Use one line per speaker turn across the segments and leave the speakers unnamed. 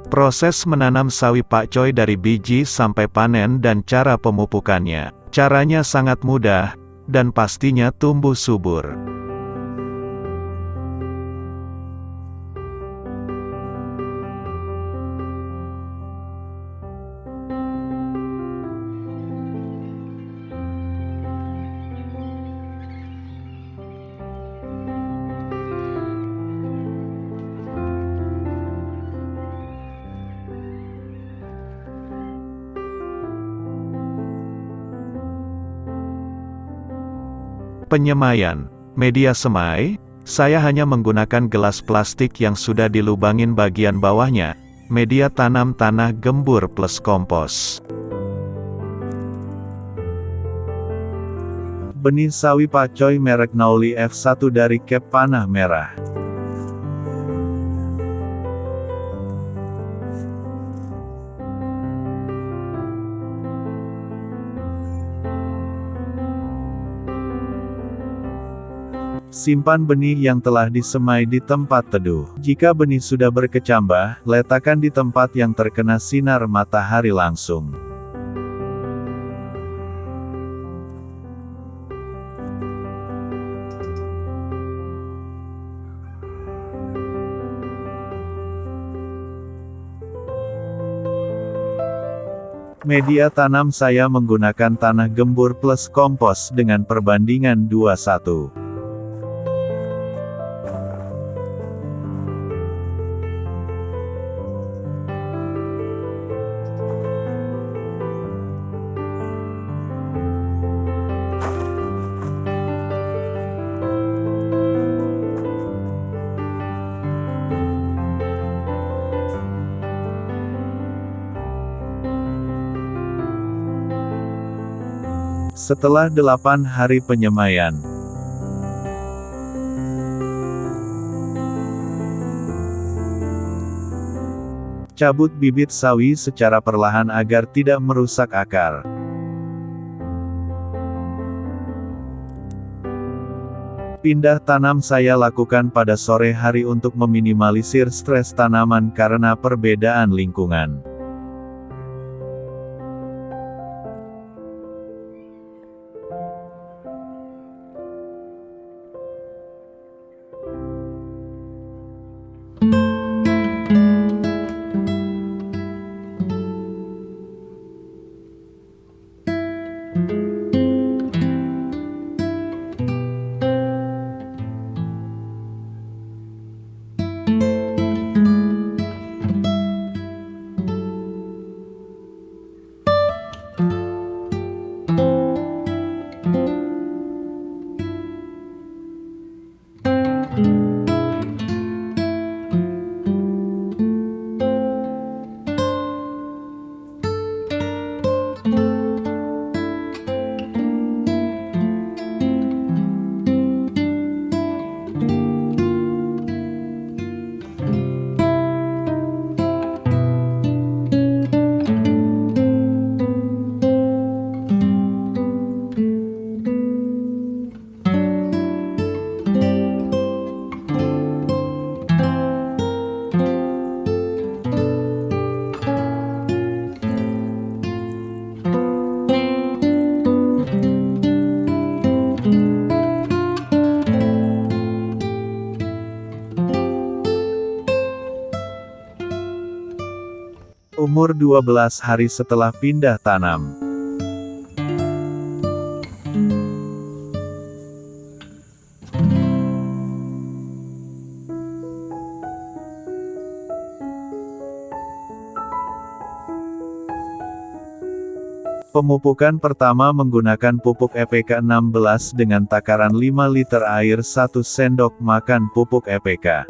Proses menanam sawi pakcoy dari biji sampai panen dan cara pemupukannya. Caranya sangat mudah, dan pastinya tumbuh subur. Penyemaian. Media semai, saya hanya menggunakan gelas plastik yang sudah dilubangin bagian bawahnya. Media tanam tanah gembur plus kompos.
Benih sawi pakcoy merek Nauli F1 dari Kep Panah Merah. Simpan benih yang telah disemai di tempat teduh. Jika benih sudah berkecambah, letakkan di tempat yang terkena sinar matahari langsung. Media tanam saya menggunakan tanah gembur plus kompos dengan perbandingan 2:1. Setelah 8 hari penyemaian, cabut bibit sawi secara perlahan agar tidak merusak akar. Pindah tanam saya lakukan pada sore hari untuk meminimalisir stres tanaman karena perbedaan lingkungan. Umur 12 hari setelah pindah tanam. Pemupukan pertama menggunakan pupuk EPK 16 dengan takaran 5 liter air 1 sendok makan pupuk EPK.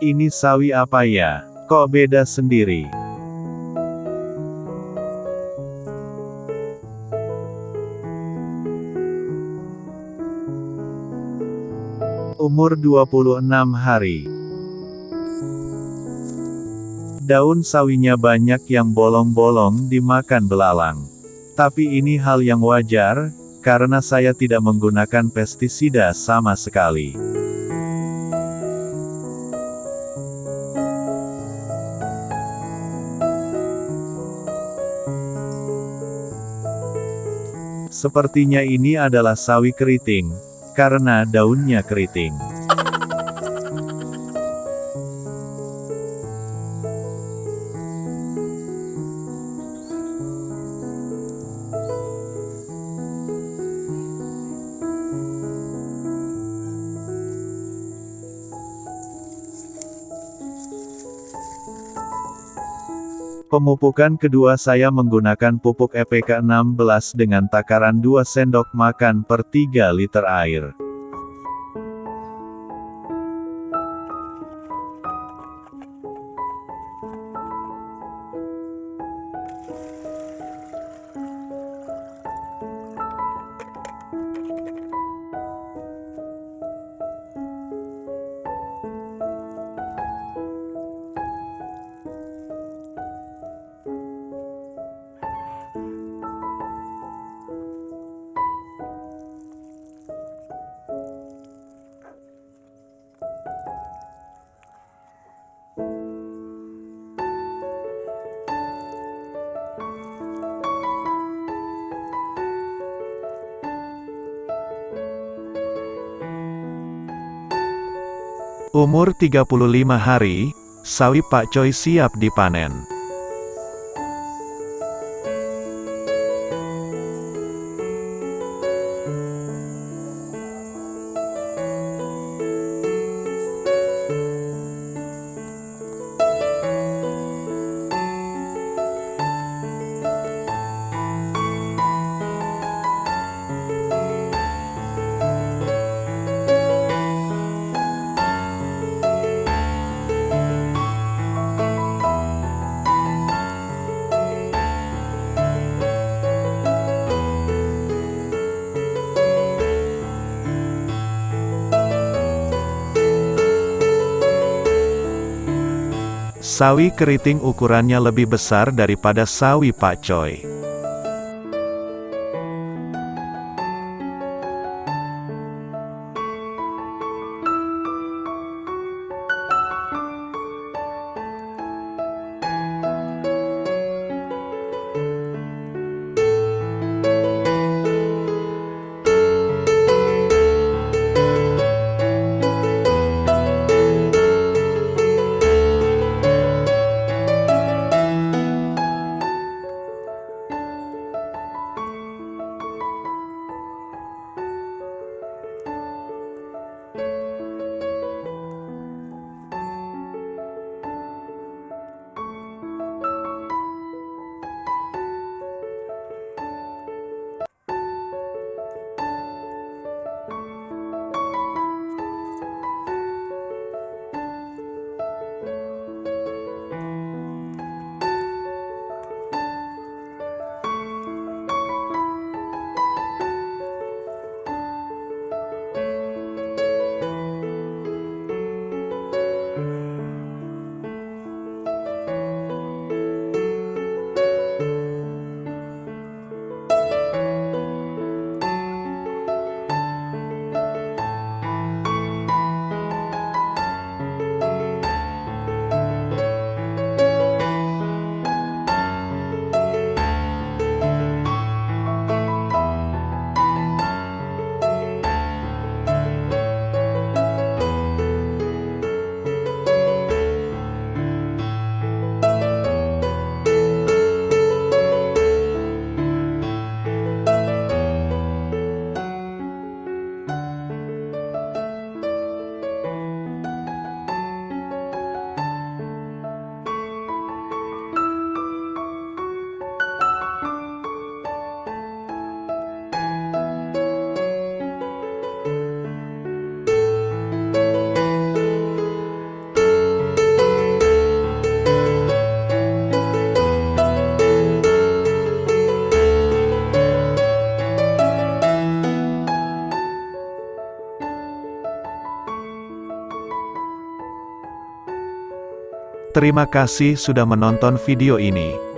Ini sawi apa ya? Kok beda sendiri? Umur 26 hari. Daun sawinya banyak yang bolong-bolong dimakan belalang. Tapi ini hal yang wajar, karena saya tidak menggunakan pestisida sama sekali. Sepertinya ini adalah sawi keriting, karena daunnya keriting. Pemupukan kedua saya menggunakan pupuk EPK 16 dengan takaran 2 sendok makan per 3 liter air.
Umur 35 hari, sawi Pak Coy siap dipanen. Sawi keriting ukurannya lebih besar daripada sawi Pak Coy. Terima kasih sudah menonton video ini.